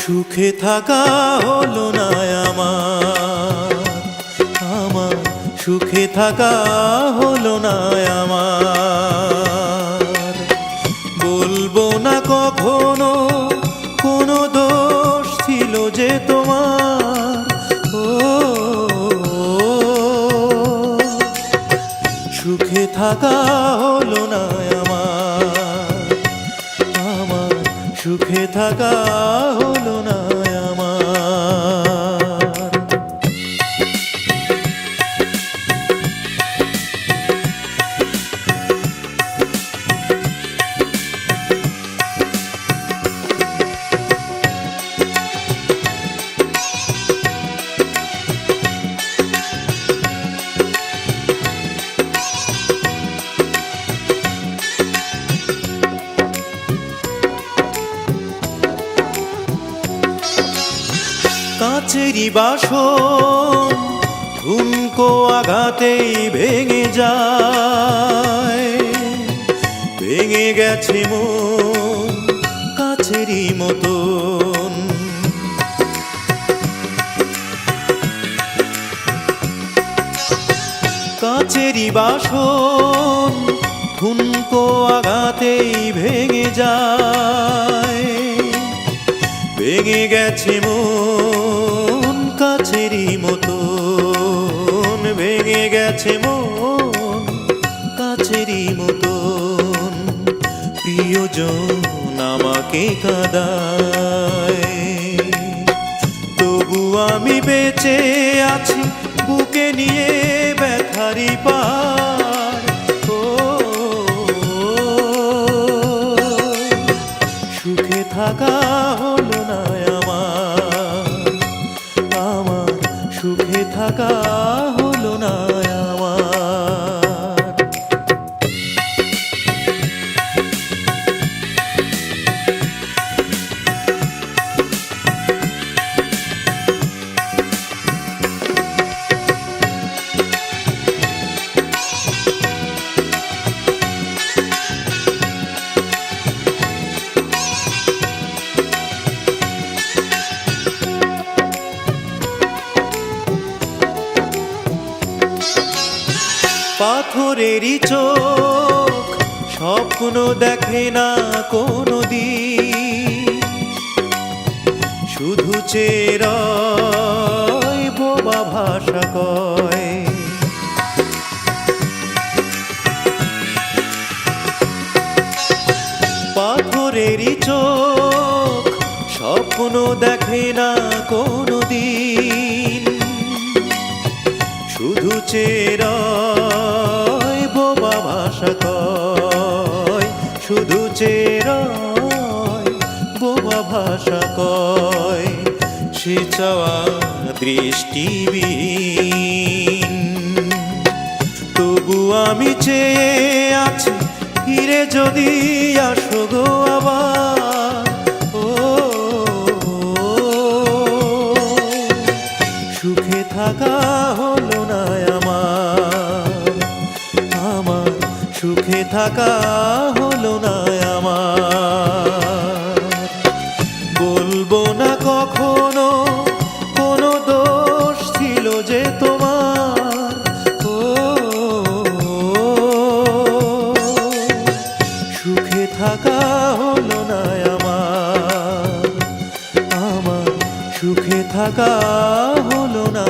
সুখে থাকা হলো না আমার সুখে থাকা হলো না আমার। বলবো না কখনো কোনো দোষ ছিল যে তোমার, ও সুখে থাকা হলো না আমার সুখে থাকা হলো না আমার। কাচেরি বাসন ঠুনকো আঘাতেই ভেঙে যায়, ভেঙে গেছে মন কাচেরি মতন। কাচেরি বাসন ঠুনকো আঘাতেই ভেঙে যায়, ভেঙে গেছে মন কাচেরি মতন, ভেঙে গেছে মন কাচেরি মতন। প্রিয়জন আমাকে কাঁদায়, তবু আমি বেঁচে আছি বুকে নিয়ে ব্যথারি পার। ও সুখে থাকা হলো না আমার সুখে থাকা হলো না আমার। পাথরেরই চোখ স্বপ্ন দেখে না কোনো দিন, শুধু চেরয় বোবা ভাষা কয়। পাথরেরই চোখ স্বপ্ন দেখে না কোনো দিন, শুধু চেরয় বোবা ভাষা কয়, শুধু চেরয় বোবা ভাষা কয়। সে চাওয়া দৃষ্টিবিহীন, তবু আমি চেয়ে আছি ফিরে যদি আসো গো আবার। ও সুখে থাকা হলো না আমার সুখে থাকা হলো না আমার। বলবো না কখনো কোনো দোষ ছিল যে তোমার, ও সুখে থাকা হলো না আমার সুখে থাকা হলো না।